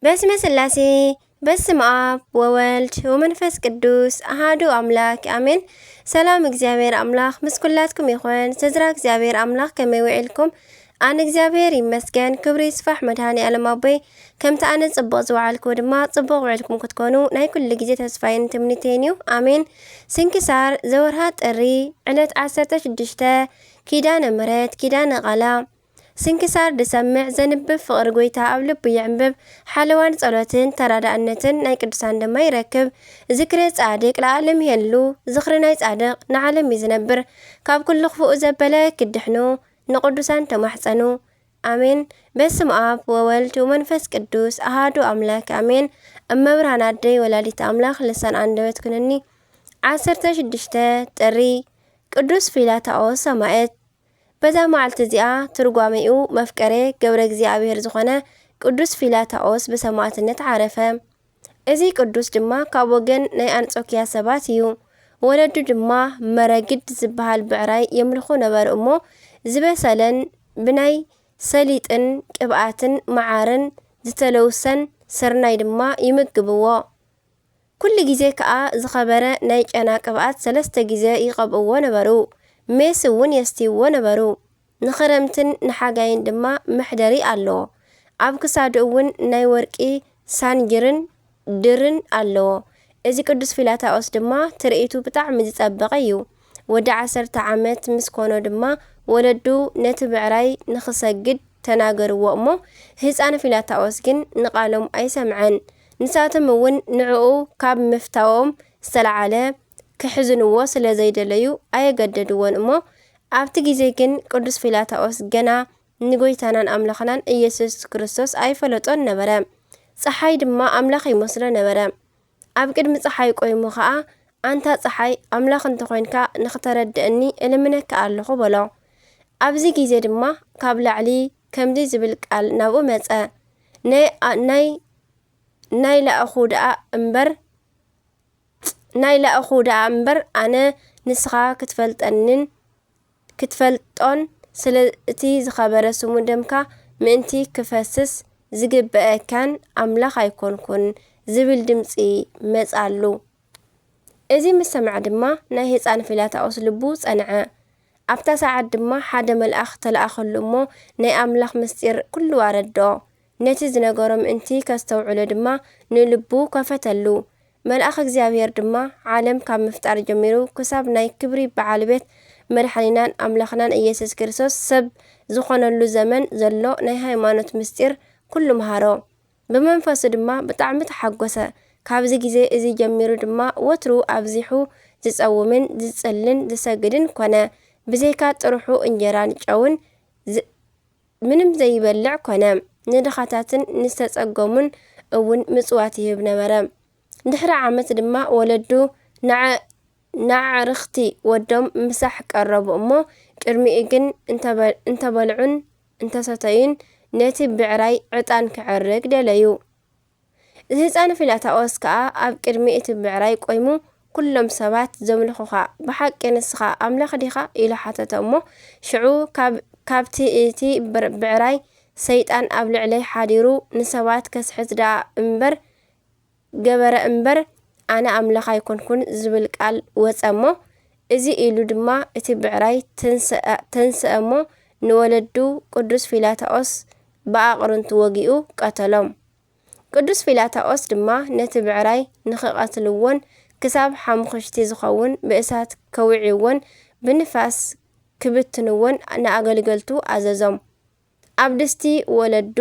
በስመ ስላሴ በስመ አብ ወወልድ ወመንፈስ ቅዱስ አሃዱ አምላክ አሜን። ሰላም እግዚአብሔር አምላክ ምስኩላትኩም ይኹን። ስድራ እግዚአብሔር አምላክ ከመይ ውዒልኩም? አነ እግዚአብሔር ይመስገን ክብሪ ይስፋሕ መድኃኔ ዓለም አቦይ ከምቲ ኣነ ጽቡቕ ዝወዓልኩ ድማ ጽቡቕ ውዒልኩም ክትኮኑ ናይ ኩሉ ግዜ ተስፋይን ትምኒተይን እዩ አሜን። ስንክሳር ዘወርሃ ጥሪ ዕለት 16 ኪዳነ ምሕረት ኪዳነ ቃላ ስንክሳር ድሰምዕ ዘንብብ ፍቕሪ ጎይታ ኣብ ልቡ ይዕንብብ ሓለዋን ጸሎትን ተራዳእነትን ናይ ቅዱሳን ድማ ይረክብ። ዝክረ ጻድቅ ለዓለም ይሄሉ ዝኽሪ ናይ ጻድቅ ንዓለም ይዝነብር። ካብ ኩሉ ክፉኡ ዘበለ ክድሕኑ ንቅዱሳን ተማሕፀኑ አሜን። በስመ አብ ወወልድ ወመንፈስ ቅዱስ አሃዱ አምላክ አሜን። እመብርሃን አደይ ወላዲት አምላክ ልሳን አንደበት ኩነኒ 16 ጥሪ ቅዱስ ፊላታኦስ ሰማዕት። በዛ መዓልቲ እዚኣ ትርጓሜኡ መፍቀሬ ገብረ እግዚአብሔር ዝኾነ ቅዱስ ፊላታኦስ ብሰማዕትነት ዓረፈ። እዚ ቅዱስ ድማ ካብ ወገን ናይ አንጾኪያ ሰባት እዩ። ወለዱ ድማ መረግድ ዝበሃል ብዕራይ የምልኹ ነበሩ እሞ ዝበሰለን ብናይ ሰሊጥን ቅብኣትን መዓርን ዝተለውሰን ስርናይ ድማ ይምግብዎ። ኩሉ ግዜ ከዓ ዝኸበረ ናይ ጨና ቅብኣት 3 ግዜ ይቐብእዎ ነበሩ። ሜስ እውን የስትይዎ ነበሩ። ንኽረምትን ንሓጋይን ድማ መሕደሪ ኣለዎ። ኣብ ክሳዱ እውን ናይ ወርቂ ሳንጅርን ድርን ኣለዎ። እዚ ቅዱስ ፊላታኦስ ድማ ትርኢቱ ብጣዕሚ ዝጸበቐ እዩ። ወዲ 10 ዓመት ምስ ኮኖ ድማ ወለዱ ነቲ ብዕራይ ንኽሰግድ ተናገርዎ እሞ ህፃን ፊላታኦስ ግን ንቃሎም ኣይሰምዐን። ንሳቶም እውን ንዕኡ ካብ ምፍታዎም ዝተለዓለ ክሕዝንዎ ስለ ዘይደለዩ ኣየገደድዎን እሞ ኣብቲ ግዜ ግን ቅዱስ ፊላታኦስ ገና ንጎይታናን ኣምላኽናን ኢየሱስ ክርስቶስ ኣይፈለጦን ነበረ። ፀሓይ ድማ ኣምላኽ ይመስሎ ነበረ። ኣብ ቅድሚ ፀሓይ ቆይሙ ከዓ ኣንታ ፀሓይ ኣምላኽ እንተኮይንካ ንኽተረድአኒ እልምነካ ኣለኹ በሎ። ኣብዚ ግዜ ድማ ካብ ላዕሊ ከምዚ ዝብል ቃል ናብኡ መፀ። ናይ ላእኹ ደኣ እምበር ኣነ ንስኻ ክትፈልጦን ስለ እቲ ዝኸበረ ስሙ ደምካ ምእንቲ ክፈስስ ዝግበአካን ኣምላኽ ኣይኮንኩን ዝብል ድምፂ መጻሉ። እዚ ምስ ሰምዐ ድማ ናይ ህፃን ፊላታኦስ ልቡ ጸንዐ። ኣብታ ሰዓት ድማ ሓደ መልኣኽ ተለኣኸሉ እሞ ናይ ኣምላኽ ምስጢር ኩሉ ኣረድኦ። ነቲ ዝነገሮ ምእንቲ ከስተውዕሎ ድማ ንልቡ ከፈተሉ። መልኣኽ እግዚአብሔር ድማ ዓለም ካብ ምፍጣር ጀሚሩ ክሳብ ናይ ክብሪ በዓል ቤት መድሓኒናን ኣምላኽናን ኢየሱስ ክርስቶስ ሰብ ዝኾነሉ ዘመን ዘሎ ናይ ሃይማኖት ምስጢር ኩሉ መሃሮ። ብመንፈሱ ድማ ብጣዕሚ ተሓጎሰ። ካብዚ ግዜ እዚ ጀሚሩ ድማ ወትሩ ኣብዚሑ ዝጸውምን ዝጽልን ዝሰግድን ኮነ። ብዘይካ ጥርሑ እንጀራን ጨውን ምንም ዘይበልዕ ኮነ። ንድኻታትን ንዝተጸገሙን እውን ምጽዋት ይህብ ነበረ። ድሕሪ ዓመት ድማ ወለዱ ናዕርኽቲ ወዶም ምሳሕ ቀረቡ እሞ ቅድሚኡ ግን እንተበልዑን እንተሰተዩን ነቲ ብዕራይ ዕጣን ክዕርግ ደለዩ። ህፃን ፊላታኦስ ከዓ ኣብ ቅድሚ እቲ ብዕራይ ቆይሙ ኩሎም ሰባት ዘምልኹኻ ብሓቂ ንስኻ ኣምላኽ ዲኻ ኢሉ ሓተቶ እሞ ሽዑ ካብቲ እቲ ብዕራይ ሰይጣን ኣብ ልዕለይ ሓዲሩ ንሰባት ከስሕት ደኣ እምበር ገበረ እምበር ኣነ ኣምላኽ ኣይኮንኩን ዝብል ቃል ወፀ እሞ እዚ ኢሉ ድማ እቲ ብዕራይ ተንስአ እሞ ንወለዱ ቅዱስ ፊላታኦስ ብኣቕርንቱ ወጊኡ ቀተሎም። ቅዱስ ፊላታኦስ ድማ ነቲ ብዕራይ ንኽቐትልዎን ክሳብ ሓሙኽሽቲ ዝኸውን ብእሳት ከውዒዎን ብንፋስ ክብትንዎን ንኣገልገልቱ ኣዘዞም። ኣብ ድስቲ ወለዱ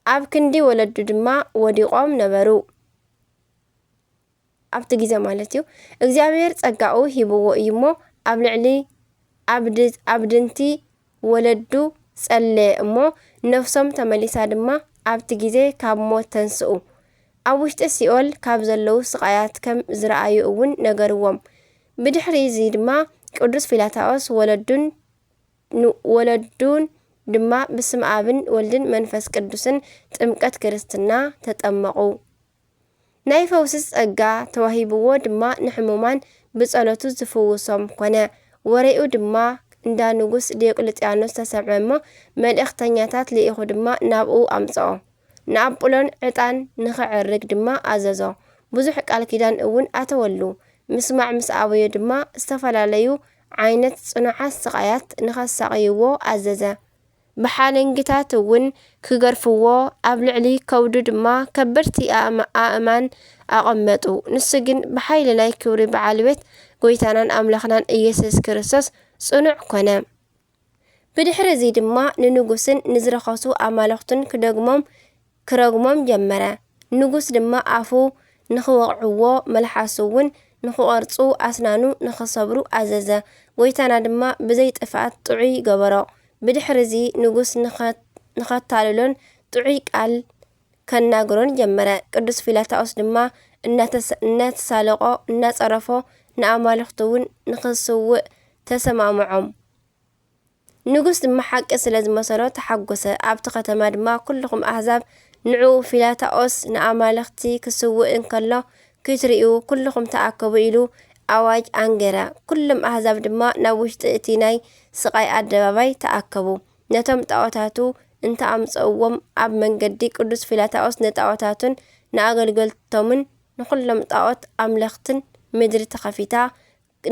ኣብ ክንዲ ወለዱ ድማ ወዲቖም ነበሩ። ኣብቲ ግዜ ማለት እዩ እግዚአብሔር ጸጋኡ ሂብዎ እዩ እሞ ኣብ ልዕሊ ኣብ ድንቲ ወለዱ ጸለየ እሞ ነፍሶም ተመሊሳ ድማ ኣብቲ ግዜ ካብ ሞት ተንስኡ። ኣብ ውሽጢ ሲኦል ካብ ዘለው ስቃያት ከም ዝረኣዩ እውን ነገርዎም። ብድሕሪ እዚ ድማ ቅዱስ ፊላታኦስ ወለዱን ድማ ብስም ኣብን ወልድን መንፈስ ቅዱስን ጥምቀት ክርስትና ተጠመቑ። ናይ ፈውሲ ጸጋ ተዋሂብዎ ድማ ንሕሙማን ብጸሎቱ ዝፍውሶም ኮነ። ወሬኡ ድማ እንዳ ንጉስ ዲዮቅልጥያኖስ ተሰምዐ እሞ መልእኽተኛታት ልኢኹ ድማ ናብኡ ኣምጽኦ ንኣጵሎን ዕጣን ንኽዕርግ ድማ ኣዘዞ ብዙሕ ቃል ኪዳን እውን ኣተወሉ ምስማዕ ምስ ኣበዮ ድማ ዝተፈላለዩ ዓይነት ጽኑዓት ስቃያት ንኸሳቅይዎ ኣዘዘ ብሓለንግታት እውን ክገርፍዎ ኣብ ልዕሊ ከውዱ ድማ ከበድቲ ኣእማን ኣቐመጡ ንሱ ግን ብሓይሊ ናይ ክብሪ በዓል ቤት ጎይታናን ኣምላኽናን ኢየሱስ ክርስቶስ ጽኑዕ ኮነ ብድሕሪ እዚ ድማ ንንጉስን ንዝረኸሱ ኣማልኽቱን ክረግሞም ጀመረ ንጉስ ድማ ኣፉ ንኽወቕዕዎ መልሓሱ እውን ንኽቐርጹ ኣስናኑ ንኽሰብሩ ኣዘዘ ጎይታና ድማ ብዘይ ጥፍኣት ጥዑይ ገበሮ ብድሕሪ እዚ ንጉስ ንኸታልሎን ጥዑይ ቃል ከናግሮን ጀመረ ቅዱስ ፊላታኦስ ድማ እናተሳለቆ እናጸረፎ ንኣማልኽቱ እውን ንኽስውእ ተሰማምዖም ንጉስ ድማ ሓቂ ስለ ዝመሰሎ ተሓጐሰ ኣብቲ ከተማ ድማ ኩልኹም ኣሕዛብ ንዑ ፊላታኦስ ንኣማልኽቲ ክስውእ እንከሎ ክትርእዩ ኩልኹም ተኣከቡ ኢሉ ኣዋጅ ኣንገረ ኩሎም ኣሕዛብ ድማ ናብ ውሽጢ እቲ ናይ ስቃይ ኣደባባይ ተኣከቡ ነቶም ጣዖታቱ እንተኣምፀውዎም ኣብ መንገዲ ቅዱስ ፊላታኦስ ንጣዖታቱን ንኣገልገልቶምን ንኩሎም ጣዖት ኣምለኽትን ምድሪ ተኸፊታ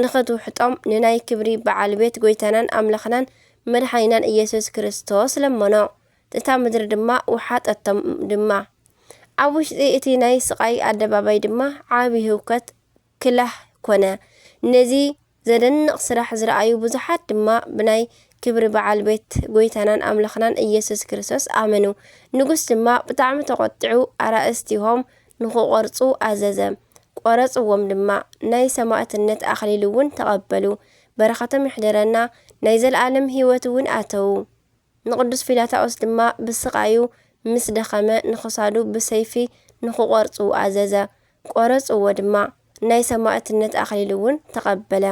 ንኽትውሕጦም ንናይ ክብሪ በዓል ቤት ጎይታናን ኣምላኽናን መድሓኒናን ኢየሱስ ክርስቶስ ለመኖ እታ ምድሪ ድማ ውሓጠቶም ድማ ኣብ ውሽጢ እቲ ናይ ስቃይ ኣደባባይ ድማ ዓብዪ ህውከት ክላህ ኮነ ነዚ ዘደንቕ ስራሕ ዝረኣዩ ብዙሓት ድማ ብናይ ክብሪ በዓል ቤት ጎይታናን ኣምላኽናን ኢየሱስ ክርስቶስ ኣመኑ ንጉስ ድማ ብጣዕሚ ተቆጢዑ ኣራእስቲሆም ንኽቆርጹ ኣዘዘ ቆረጽዎም ድማ ናይ ሰማዕትነት ኣኽሊል እውን ተቐበሉ በረኸቶም ይሕደረና ናይ ዘለኣለም ህይወት እውን ኣተዉ ንቅዱስ ፊላታኦስ ድማ ብስቃዩ ምስ ደኸመ ንኽሳዱ ብሰይፊ ንኽቆርጹ ኣዘዘ ቆረጽዎ ድማ ናይ ሰማዕትነት ኣኽሊል እውን ተቐበለ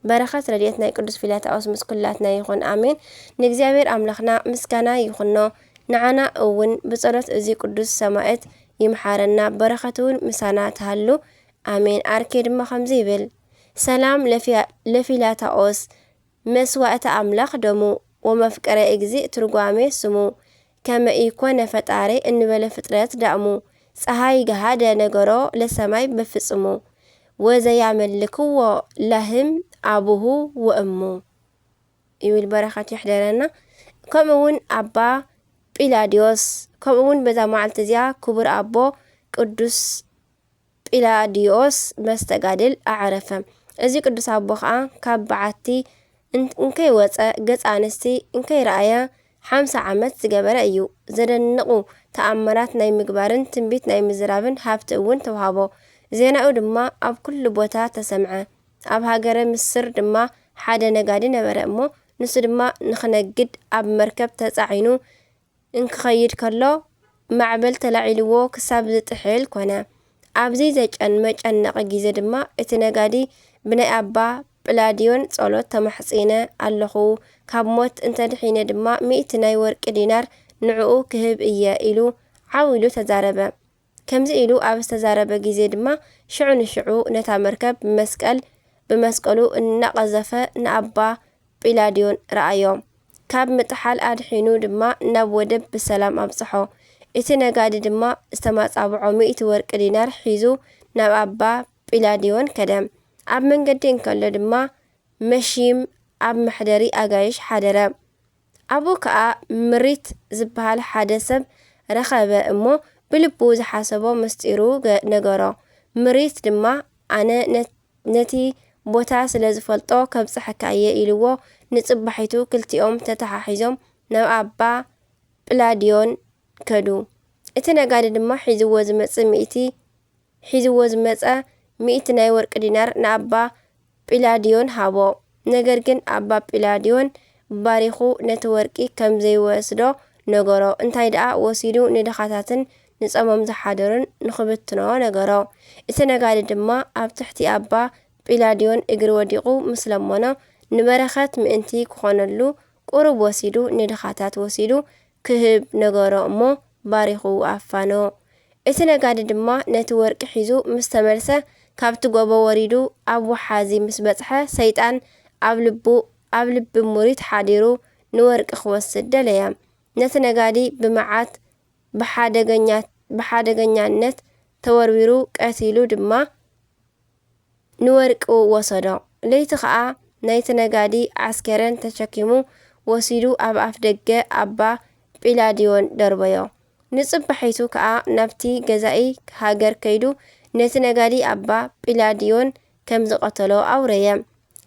በረኸት ረድኤት ናይ ቅዱስ ፊላታኦስ ምስ ኩላትና ይኹን ኣሜን ንእግዚኣብሔር ኣምላኽና ምስጋና ይኹኖ ንዓና እውን ብጸሎት እዚ ቅዱስ ሰማዕት ይምሓረና በረኸት እውን ምሳና ተሃሉ ኣሜን ኣርኬ ድማ ከምዚ ይብል ሰላም ለፊላታኦስ መስዋእተ ኣምላኽ ደሙ ወመፍቀረ እግዚእ ትርጓሜ ስሙ ከመ ኢኮነ ፈጣሪ እንበለ ፍጥረት ዳእሙ ፀሐይ ገሃደ ነገሮ ለሰማይ በፍጽሙ ወዘያመልክዎ ለህም ኣቡሁ ወእሙ ይብል በረኸት ይሕደረና ከምኡውን ኣባ ጲላዲዮስ ከምኡውን በዛ መዓልቲ እዚኣ ክቡር ኣቦ ቅዱስ ጲላዲዮስ መስተጋድል ኣዕረፈ እዚ ቅዱስ ኣቦ ከዓ ካብ በዓቲ እንከይወፀ ገጽ ኣንስቲ እንከይረኣየ 50 ዓመት ዝገበረ እዩ ዘደንቑ ተኣምራት ናይ ምግባርን ትንቢት ናይ ምዝራብን ሃብቲ እውን ተዋሃቦ ዜናኡ ድማ ኣብ ኩሉ ቦታ ተሰምዐ ኣብ ሃገረ ምስር ድማ ሓደ ነጋዲ ነበረ እሞ ንሱ ድማ ንኽነግድ ኣብ መርከብ ተጻዒኑ እንክኸይድ ከሎ ማዕበል ተላዒልዎ ክሳብ ዝጥሕል ኮነ ኣብዚ መጨነቂ ግዜ ድማ እቲ ነጋዲ ብናይ ኣባ ጵላዲዮን ጸሎት ተማሕጺነ ኣለኹ ካብ ሞት እንተድሒነ ድማ 100 ናይ ወርቂ ዲናር ንዕኡ ክህብ እየ ኢሉ ዓዊሉ ተዛረበ ከምዚ ኢሉ ኣብ ዝተዛረበ ግዜ ድማ ሽዑ ንሽዑ ነታ መርከብ ብመስቀሉ እናቐዘፈ ንኣባ ጲላዲዮን ረኣዮ ካብ ምጥሓል ኣድሒኑ ድማ ናብ ወደብ ብሰላም ኣብጽሖ እቲ ነጋዲ ድማ ዝተማጻብዖ 100 ወርቂ ዲናር ሒዙ ናብ ኣባ ጲላዲዮን ከደም ኣብ መንገዲ እንከሎ ድማ መሺም ኣብ መሕደሪ ኣጋይሽ ሓደረ ኣቡ ከዓ ምሪት ዝበሃል ሓደ ሰብ ረኸበ እሞ ብልቡ ዝሓሰቦ ምስጢሩ ነገሮ ምሪት ድማ ኣነ ነቲ ቦታ ስለ ዝፈልጦ ከብፅሐካ እየ ኢልዎ ንጽባሒቱ ክልቲኦም ተተሓሒዞም ናብ ኣባ ጵላዲዮን ከዱ እቲ ነጋዲ ድማ ሒዝዎ ዝመፀ 100 ናይ ወርቂ ዲናር ንኣባ ጲላዲዮን ሃቦ ነገር ግን ኣባ ጲላዲዮን ባሪኹ ነቲ ወርቂ ከም ዘይወስዶ ነገሮ እንታይ ደኣ ወሲዱ ንድኻታትን ንጸሞም ዝሓደሩን ንኽብትኖ ነገሮ እቲ ነጋዲ ድማ ኣብ ትሕቲ ኣባ ጲላዲዮን እግሪ ወዲቑ ምስ ለመኖ ንበረኸት ምእንቲ ክኾነሉ ቁሩብ ወሲዱ ንድኻታት ወሲዱ ክህብ ነገሮ እሞ ባሪኹ ኣፋኖ እቲ ነጋዲ ድማ ነቲ ወርቂ ሒዙ ምስ ተመልሰ ካብቲ ጎቦ ወሪዱ ኣብ ወሓዚ ምስ በጽሐ ሰይጣን ኣብ ልቡ ኣብ ልቢ ሙሪት ሓዲሩ ንወርቂ ክወስድ ደለያ። ነቲ ነጋዲ ብመዓት ብሓደገኛነት ተወርዊሩ ቀቲሉ ድማ ንወርቂ ወሰዶ። ለይቲ ከዓ ናይቲ ነጋዲ ዓስከረን ተሸኪሙ ወሲዱ ኣብ ኣፍ ደገ ኣባ ጲላዲዮን ደርበዮ። ንጽባሒቱ ከዓ ናብቲ ገዛኢ ሃገር ከይዱ ነቲ ነጋዲ ኣባ ጲላዲዮን ከም ዝቐተሎ ኣውረየ።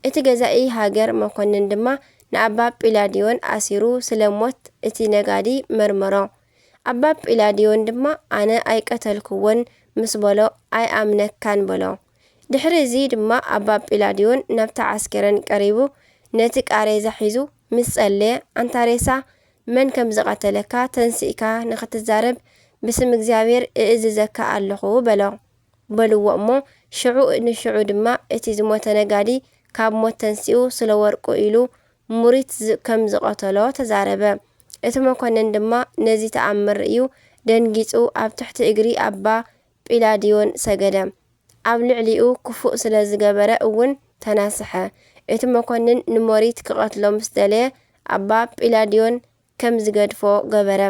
እቲ ገዛኢ ሃገር መኮንን ድማ ንኣባ ጲላዲዮን ኣሲሩ ስለሞት እቲ ነጋዲ መርመሮ። ኣባ ጲላዲዮን ድማ ኣነ ኣይቀተልክዎን ምስ በሎ ኣይኣምነካን በሎ። ድሕሪ እዚ ድማ ኣባ ጲላዲዮን ናብታ ዓስከረን ቀሪቡ ነቲ ቃሬዛ ሒዙ ምስ ጸለየ አንታሬሳ መን ከም ዝቐተለካ ተንሲእካ ንኽትዛረብ ብስም እግዚአብሔር እእዝዘካ ኣለኹ በልዎ እሞ ሽዑ ንሽዑ ድማ እቲ ዝሞተ ነጋዲ ካብ ሞት ተንሲኡ ስለ ወርቁ ኢሉ ሙሪት ከም ዝቐተሎ ተዛረበ። እቲ መኮንን ድማ ነዚ ተኣምር እዩ ደንጊጹ ኣብ ትሕቲ እግሪ ኣባ ጲላዲዮን ሰገደ። ኣብ ልዕሊኡ ክፉእ ስለ ዝገበረ እውን ተናስሐ። እቲ መኮንን ንሞሪት ክቐትሎ ምስ ደለየ ኣባ ጲላዲዮን ከም ዝገድፎ ገበረ።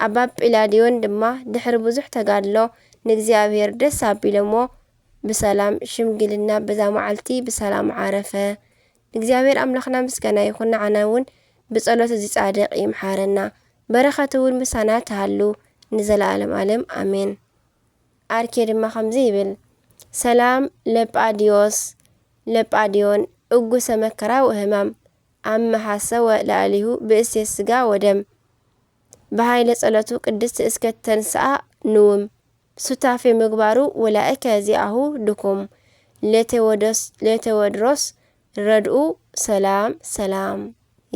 ኣባ ጲላዲዮን ድማ ድሕሪ ብዙሕ ተጋድሎ ንእግዚአብሔር ደስ ኣቢሎሞ ብሰላም ሽምግልና በዛ መዓልቲ ብሰላም ዓረፈ። እግዚአብሔር ኣምላኽና ምስጋና ይኹን። ንዓና እውን ብጸሎት እዚ ጻድቕ ይምሓረና። በረኸት እውን ምሳና ተሃሉ ንዘለዓለም ዓለም ኣሜን። ኣርኬ ድማ ከምዚ ይብል ሰላም ለጳዲዮን እጉሰ መከራ ወህማም ኣመሓሰወ ለአሊሁ ብእሴት ስጋ ወደም በሃይለ ጸሎቱ ቅድስት እስከ ተንስአ ንውም ሱታፌ ምግባሩ ወላእከ ዚአሁ ድኩም ለቴዎድሮስ ረድኡ ሰላም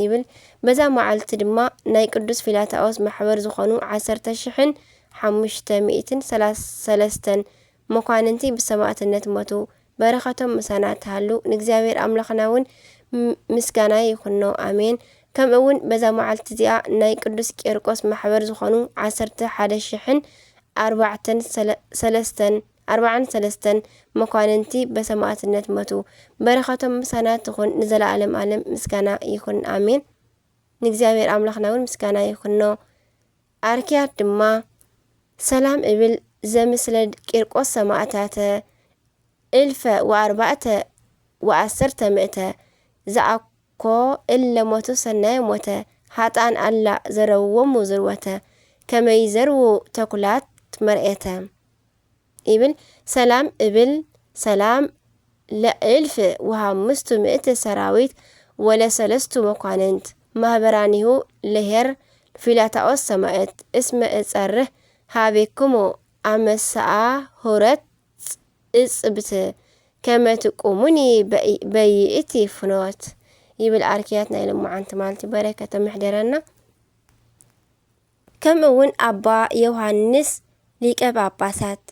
ይብል። በዛ መዓልቲ ድማ ናይ ቅዱስ ፊላታኦስ ማሕበር ዝኾኑ 10,533 መኳንንቲ ብሰማዕትነት ሞቱ። በረኸቶም ምሳና ተሃሉ ንእግዚአብሔር ኣምላኽና እውን ምስጋና ይኹኖ ኣሜን። ከምኡ እውን በዛ መዓልቲ እዚኣ ናይ ቅዱስ ቄርቆስ ማሕበር ዝኾኑ 11,443 መኳንንቲ በሰማዕትነት ሞቱ። በረኸቶም ምሳና ትኹን ንዘለዓለም ዓለም ምስጋና ይኹን ኣሜን። ንእግዚአብሔር ኣምላኽና እውን ምስጋና ይኹኖ። ኣርኪያት ድማ ሰላም እብል ዘምስለ ቂርቆስ ሰማዕታተ 1410 ዝኣኮ እለ ሞቱ ሰናየ ሞተ ሃጣን ኣላ ዘረውዎሙ ዝርወተ ከመይ ዘርዉ ተኩላት መርኤተ ይብል። ሰላም እብል ሰላም ለ1500 ሰራዊት ወለ3 መኳንንት ማህበራኒሁ ለሄር ፊላታኦስ ሰማዕት እስመ እጸርህ ሃቤክሙ ኣመሰአ ሁረት እጽብት ከመትቁሙኒ በይእቲ ፍኖት ይብል። ኣርኪያት ናይ ልሙዓንቲ ማልቲ በረከተ ምሕደረና። ከምኡ እውን ኣባ ዮሃንስ ሊቀ ጳጳሳት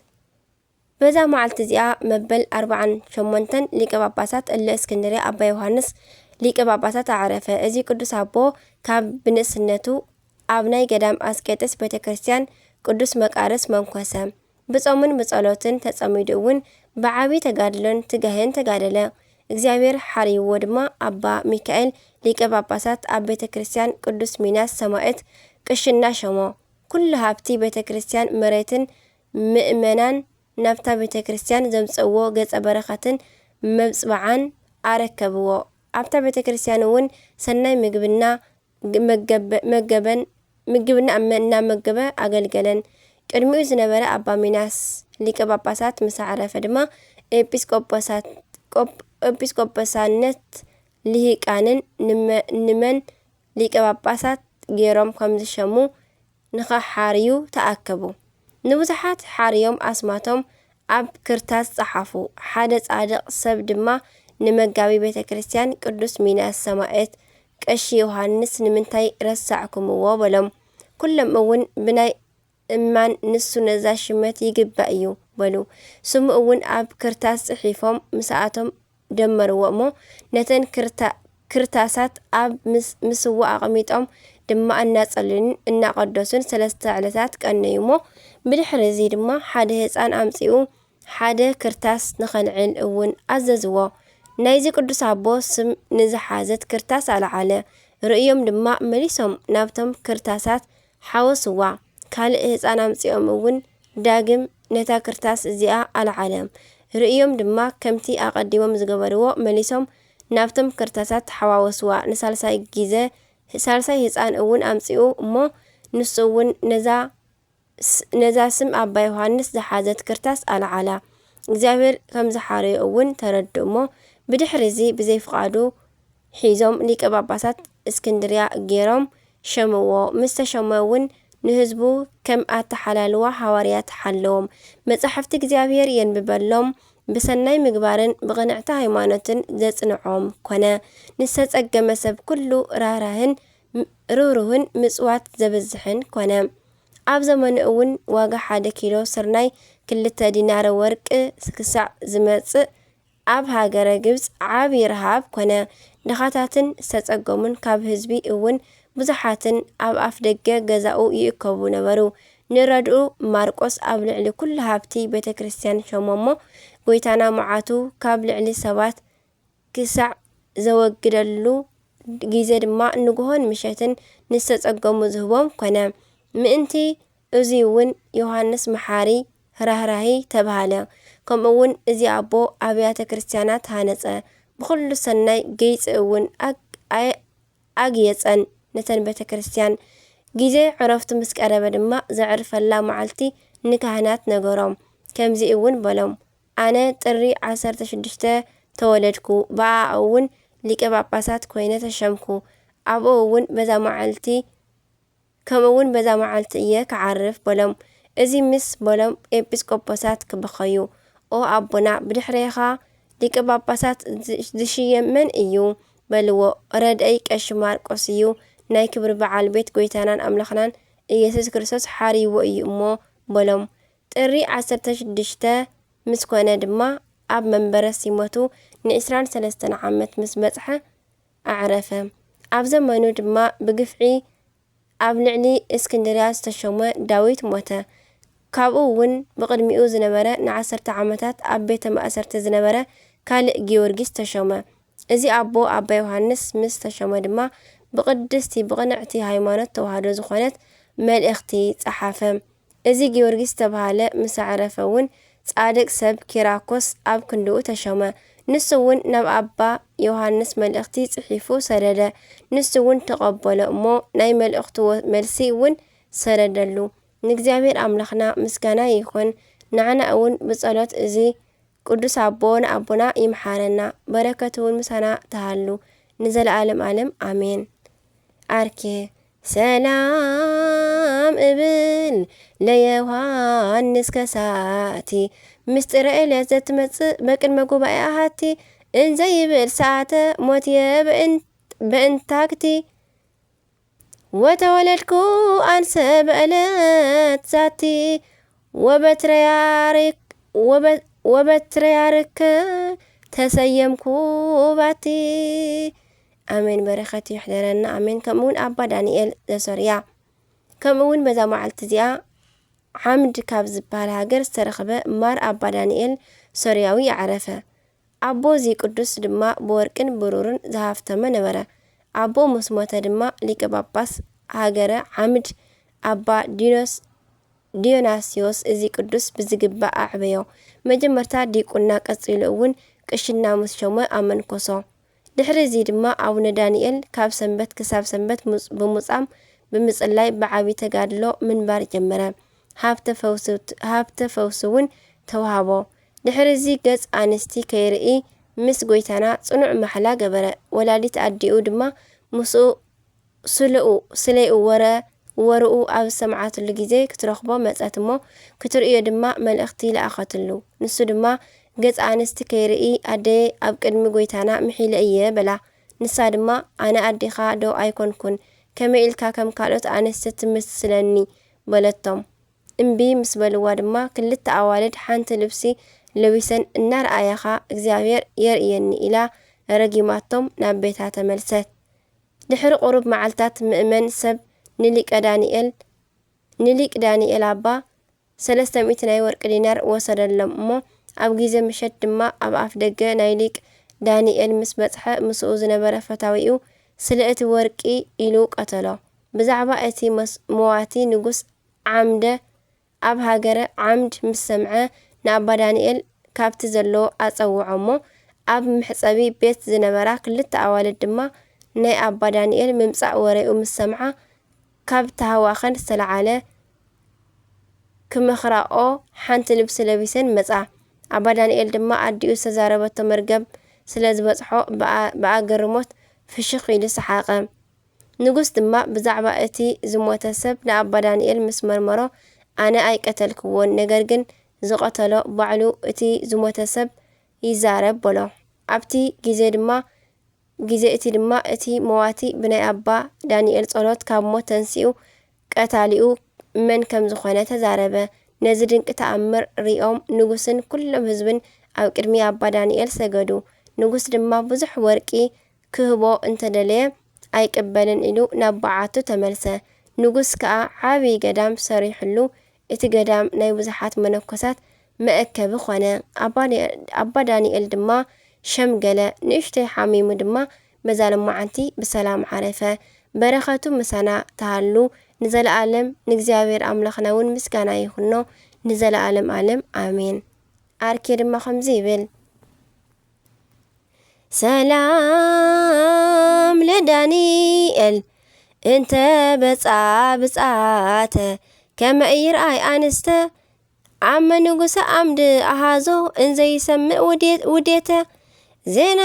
በዛ መዓልቲ እዚኣ መበል 48 ሊቀ ጳጳሳት እለ እስክንድርያ ኣባ ዮሃንስ ሊቀ ጳጳሳት ኣዕረፈ። እዚ ቅዱስ ኣቦ ካብ ብንእስነቱ ኣብ ናይ ገዳም ኣስቄጥስ ቤተክርስትያን ቅዱስ መቃርስ መንኮሰ። ብጾምን ብጸሎትን ተጸሚዱ እውን ብዓቢ ተጋድሎን ትጋህን ተጋደለ። እግዚአብሔር ሓሪዎ ድማ ኣባ ሚካኤል ሊቀ ጳጳሳት ኣብ ቤተክርስትያን ቅዱስ ሚናስ ሰማዕት ቅሽና ሸሞ። ኩሉ ሃብቲ ቤተክርስትያን መሬትን ምእመናን ናብታ ቤተክርስትያን ዘምጽዎ ገጸ በረኸትን መብጽባዓን ኣረከብዎ። ኣብታ ቤተክርስትያን እውን ሰናይ ምግብና እናመገበ ኣገልገለን። ቅድሚኡ ዝነበረ ኣባ ሚናስ ሊቀ ጳጳሳት ምስ ዓረፈ ድማ ኤጲስቆጶሳነት ልሂቃንን ንመን ሊቀ ጳጳሳት ገይሮም ከም ዝሸሙ ንኸሓርዩ ተኣከቡ። ንብዙሓት ሓርዮም ኣስማቶም ኣብ ክርታስ ጸሓፉ። ሓደ ጻድቕ ሰብ ድማ ንመጋቢ ቤተክርስትያን ቅዱስ ሚናስ ሰማዕት ቀሺ ዮሃንስ ንምንታይ ረሳዕኩምዎ በሎም። ኩሎም እውን ብናይ እማን ንሱ ነዛ ሽመት ይግባእ እዩ በሉ። ስሙ እውን ኣብ ክርታስ ጽሒፎም ምስኣቶም ደመርዎ እሞ ነተን ክርታሳት ኣብ ምስዋ ኣቐሚጦም ድማ እናጸልዩን እናቐደሱን 3 ዕለታት ቀነዩሞ። ብድሕሪ እዚ ድማ ሓደ ህፃን ኣምፂኡ ሓደ ክርታስ ንኸንዕል እውን ኣዘዝዎ። ናይዚ ቅዱስ አቦ ስም ንዝሓዘት ክርታስ አልዓለ። ርእዮም ድማ መሊሶም ናብቶም ክርታሳት ሓወስዋ። ካልእ ህፃን ኣምፂኦም እውን ዳግም ነታ ክርታስ እዚኣ አልዓለም። ርእዮም ድማ ከምቲ ኣቐዲሞም ዝገበርዎ መሊሶም ናብቶም ክርታሳት ሓዋወስዋ። ንሳልሳይ ግዜ ሳልሳይ ህፃን እውን ኣምፂኡ እሞ ንሱ እውን ነዛ ስም ኣባ ዮሃንስ ዝሓዘት ክርታስ አልዓላ። እግዚኣብሔር ከም ዝሓረዮ እውን ተረድኡ እሞ ብድሕሪ እዚ ብዘይፍቃዱ ሒዞም ሊቀ ጳጳሳት እስክንድርያ ገይሮም ሸምዎ። ምስ ተሸመ እውን ንህዝቡ ከም ኣተሓላልዋ ሃዋርያት ሓለዎም። መጻሕፍቲ እግዚኣብሔር የንብበሎም ብሰናይ ምግባርን ብቕንዕቲ ሃይማኖትን ዘጽንዖም ኮነ። ንዝተጸገመ ሰብ ኩሉ ራህራህን ርህሩህን ምጽዋት ዘበዝሕን ኮነ። ኣብ ዘመኑ እውን ዋጋ 1 ኪሎ ስርናይ 2 ዲናር ወርቂ ክሳዕ ዝመጽእ ኣብ ሃገረ ግብጽ ዓብዪ ረሃብ ኮነ። ድኻታትን ዝተጸገሙን ካብ ህዝቢ እውን ብዙሓትን ኣብ ኣፍ ደገ ገዛኡ ይእከቡ ነበሩ። ንረድኡ ማርቆስ ኣብ ልዕሊ ኩሉ ሃብቲ ቤተ ክርስቲያን ሸሞሞ። ጎይታና መዓቱ ካብ ልዕሊ ሰባት ክሳዕ ዘወግደሉ ግዜ ድማ ንግሆን ምሸትን ንዝተጸገሙ ዝህቦም ኮነ። ምእንቲ እዚ እውን ዮሃንስ መሓሪ ራህራሂ ተባሃለ። ከምኡ እውን እዚ ኣቦ ኣብያተ ክርስቲያናት ሃነጸ። ብኩሉ ሰናይ ገይፅ እውን ኣግየፀን ነተን ቤተ ክርስቲያን። ግዜ ዕረፍቱ ምስ ቀረበ ድማ ዘዕርፈላ መዓልቲ ንካህናት ነገሮም። ከምዚ እውን በሎም ኣነ ጥሪ 16 ተወለድኩ፣ ብኣ እውን ሊቀ ጳጳሳት ኮይነ ተሸምኩ። ኣብኡ እውን በዛ መዓልቲ ከምኡ እውን በዛ መዓልቲ እየ ክዓርፍ በሎም። እዚ ምስ በሎም ኤጲስቆጶሳት ክበኸዩ ኦ ኣቦና ብድሕሪኻ ሊቀ ጳጳሳት ዝሽየም መን እዩ በልዎ። ረድአይ ቀሺ ማርቆስ እዩ። ናይ ክብሪ በዓል ቤት ጎይታናን ኣምላኽናን ኢየሱስ ክርስቶስ ሓሪዎ እዩ እሞ በሎም። ጥሪ 16 ምስ ኮነ ድማ ኣብ መንበረ ሲመቱ ን23 ዓመት ምስ በጽሐ ኣዕረፈ። ኣብ ዘመኑ ድማ ብግፍዒ ኣብ ልዕሊ እስክንድርያ ዝተሸመ ዳዊት ሞተ። ካብኡ እውን ብቅድሚኡ ዝነበረ ን10 ዓመታት ኣብ ቤተ ማእሰርቲ ዝነበረ ካልእ ጊዮርጊስ ተሸመ። እዚ ኣቦ ኣባ ዮሃንስ ምስ ተሸመ ድማ ብቅድስቲ ብቕንዕቲ ሃይማኖት ተዋህዶ ዝኾነት መልእኽቲ ጸሓፈ። እዚ ጊዮርጊስ ተባሃለ ምስ ኣዕረፈ እውን ጻድቅ ሰብ ኪራኮስ ኣብ ክንድኡ ተሸመ። ንሱ እውን ናብ ኣባ ዮሃንስ መልእኽቲ ጽሒፉ ሰደደ። ንሱ እውን ተቐበሎ እሞ ናይ መልእኽቱ መልሲ እውን ሰደደሉ። ንእግዚኣብሔር ኣምላኽና ምስጋና ይኹን። ንዓና እውን ብጸሎት እዚ ቅዱስ ኣቦ ንኣቦና ይምሓረና፣ በረከቱ እውን ምሳና ተሃሉ ንዘለዓለም ዓለም ኣሜን። ኣርኬ ሰላም እብል ለዮሃንስ ከሳቲ ምስጢረ ኤልያስ ዘትመጽእ በቅድመ ጉባኤ ኣሃቲ እንዘ ይብል ሰዓተ ሞትየ በእንታክቲ ወተወለድኩ አንሰ በዕለት ዛቲ ወበትረያርክ ተሰየምኩ ባቲ። ኣሜን። በረኸት ይሕደረና ኣሜን። ከምኡውን ኣባ ዳንኤል ዘሶርያ ከምኡውን በዛ መዓልቲ እዚኣ ዓምድ ካብ ዝበሃል ሃገር ዝተረኸበ ማር ኣባ ዳንኤል ሶርያዊ ይዓረፈ። ኣቦ እዚ ቅዱስ ድማ ብወርቅን ብሩርን ዝሃፍተመ ነበረ። ኣቦ ምስ ሞተ ድማ ሊቀ ጳጳስ ሃገረ ዓምድ ኣባ ዲዮናስዮስ እዚ ቅዱስ ብዝግባእ ኣዕበዮ። መጀመርታ ዲቁና ቀፂሉ እውን ቅሽና ምስ ሸመ ኣመንኮሶ። ድሕሪ እዚ ድማ ኣቡነ ዳንኤል ካብ ሰንበት ክሳብ ሰንበት ብምጻም ብምጽላይ ብዓቢ ተጋድሎ ምንባር ጀመረ። ሃብተ ፈውሲ እውን ተዋሃቦ። ድሕሪ እዚ ገጽ ኣንስቲ ከይርኢ ምስ ጎይታና ጽኑዕ ማሕላ ገበረ። ወላዲት ኣዲኡ ድማ ምስኡ ስለይኡ ወርኡ ኣብ ሰማዓትሉ ግዜ ክትረኽቦ መጸት እሞ ክትርእዮ ድማ መልእኽቲ ለኣኸትሉ። ንሱ ድማ ገጽ ኣንስቲ ከይርኢ ኣደየ ኣብ ቅድሚ ጎይታና ምሒለ እየ በላ። ንሳ ድማ ኣነ ኣዴኻ ዶ ኣይኮንኩን ከመይ ኢልካ ከም ካልኦት ኣንስቲ ትምስለኒ በለቶም። እምቢ ምስ በልዋ ድማ ክልተ ኣዋልድ ሓንቲ ልብሲ ለቢሰን እናርኣያኻ እግዚኣብሔር የርእየኒ ኢላ ረጊማቶም ናብ ቤታ ተመልሰት። ድሕሪ ቁሩብ መዓልታት ምእመን ሰብ ንሊቅ ዳንኤል ኣባ 300 ናይ ወርቂ ዲናር ወሰደሎም እሞ ኣብ ግዜ ምሸት ድማ ኣብ ኣፍ ደገ ናይ ሊቅ ዳንኤል ምስ በጽሐ ምስኡ ዝነበረ ፈታዊኡ ስለእቲ ወርቂ ኢሉ ቀተሎ። ብዛዕባ እቲ መዋቲ ንጉስ ዓምደ ኣብ ሃገረ ዓምድ ምስ ሰምዐ ንኣባ ዳንኤል ካብቲ ዘለዎ ኣጸውዖ እሞ ኣብ ምሕጸቢ ቤት ዝነበራ ክልተ ኣዋልድ ድማ ናይ ኣባ ዳንኤል ምምጻእ ወሬኡ ምስ ሰምዓ ካብ ተሃዋኸን ዝተለዓለ ክመኽራኦ ሓንቲ ልብሲ ለቢሰን መጻ። ኣባ ዳንኤል ድማ ኣዲኡ ዝተዛረበቶ መርገብ ስለ ዝበጽሖ ብኣገርሞት ፍሽኽ ኢሉ ሰሓቐ። ንጉስ ድማ ብዛዕባ እቲ ዝሞተ ሰብ ንኣባ ዳንኤል ምስ መርመሮ ኣነ ኣይቀተልክዎን፣ ነገር ግን ዝቐተሎ ባዕሉ እቲ ዝሞተ ሰብ ይዛረብ በሎ። ኣብቲ ግዜ እቲ ድማ እቲ መዋቲ ብናይ ኣባ ዳንኤል ጸሎት ካብ ሞት ተንሲኡ ቀታሊኡ መን ከም ዝኾነ ተዛረበ። ነዚ ድንቂ ተኣምር ሪኦም ንጉስን ኩሎም ህዝብን ኣብ ቅድሚ ኣባ ዳንኤል ሰገዱ። ንጉስ ድማ ብዙሕ ወርቂ ክህቦ እንተደለየ ኣይቅበልን ኢሉ ናብ በዓቱ ተመልሰ። ንጉስ ከዓ ዓብይ ገዳም ሰሪሕሉ እቲ ገዳም ናይ ብዙሓት መነኮሳት መአከቢ ኾነ። ኣባ ዳንኤል ድማ ሸምገለ። ንእሽተይ ሓሚሙ ድማ በዛ ለማዓንቲ ብሰላም ዓረፈ። በረኸቱ ምሳና ተሃሉ ንዘለዓለም ንእግዚአብሔር ኣምላኽና እውን ምስጋና ይኹኖ ንዘለዓለም ዓለም ኣሜን። ኣርኬ ድማ ከምዚ ይብል ሰላም ለዳንኤል እንተ በጻ ብጻተ ከመ ኢይርአይ ኣንስተ ዓመ ንጉሰ ዓምድ ኣሃዞ እንዘይሰምዕ ውዴተ ዜና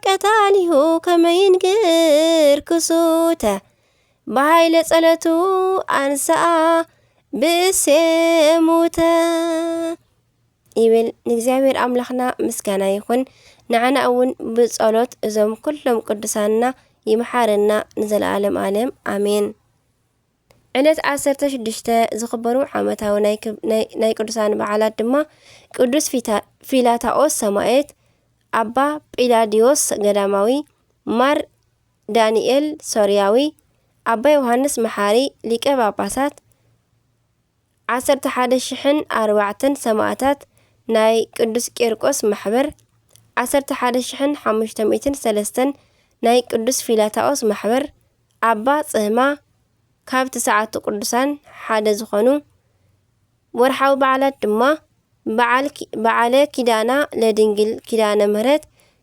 ቀታሊሁ ከመ ይንግር ክሱተ በሃይለ ጸለቱ አንሳአ ብእሴሙተ ይብል። ንእግዚአብሔር ኣምላኽና ምስጋና ይኹን። ንዓና እውን ብጸሎት እዞም ኩሎም ቅዱሳንና ይመሓረና ንዘለዓለም ዓለም ኣሜን። ዕለት 16 ዝኽበሩ ዓመታዊ ናይ ቅዱሳን በዓላት ድማ ቅዱስ ፊላታኦስ ሰማዕት፣ ኣባ ጲላዲዮስ ገዳማዊ፣ ማር ዳንኤል ሶርያዊ፣ ኣባ ዮሃንስ መሓሪ ሊቀ ጳጳሳት፣ 11,004 ሰማዕታት ናይ ቅዱስ ቂርቆስ ማሕበር፣ 11,503 ናይ ቅዱስ ፊላታኦስ ማሕበር፣ ኣባ ጽህማ ካብ 9 ቅዱሳን ሓደ ዝኾኑ። ወርሓዊ በዓላት ድማ በዓለ ኪዳና ለድንግል ኪዳነ ምህረት፣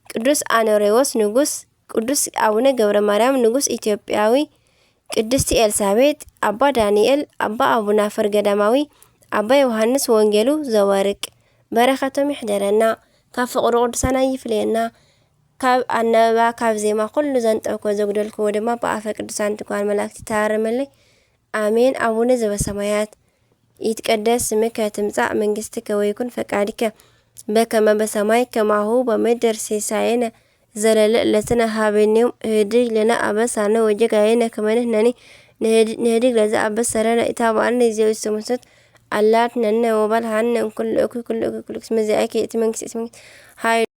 ቅዱስ አኖሬዎስ ንጉስ፣ ቅዱስ አቡነ ገብረ ማርያም ንጉስ ኢትዮጵያዊ፣ ቅድስቲ ኤልሳቤጥ፣ ኣባ ዳንኤል፣ ኣባ አቡናፍር ገዳማዊ፣ ኣባ ዮሃንስ ወንጌሉ ዘወርቅ። በረኸቶም ይሕደረና፣ ካብ ፍቕሪ ቅዱሳን ይፍለየና። ካብ ኣነበባ ካብ ዜማ ኩሉ ዘንጠብኮ ዘጉደልክዎ ድማ ብኣፈ ቅዱሳን ትጓን መላእክቲ ተሃረመለይ ኣሜን። ኣቡነ ዘበሰማያት ይትቀደስ ስምከ ትምጻእ መንግስትከ ወይኩን ፈቃድከ በከመ በሰማይ ከማሁ በምድር ሲሳየነ ዘለለ ዕለትነ ሀበነ ዮም ህድግ ለነ አበሳነ ወጌጋየነ ከመ ንሕነኒ ንህድግ ለዘአበሰረነ ኢታብአነ እግዚኦ ሙሰት አላት ነነ ወባልሃነ ኩሉ እኩይ ኩሉ እኩይ ኩሉ እስመ ዚአከ እቲ መንግስት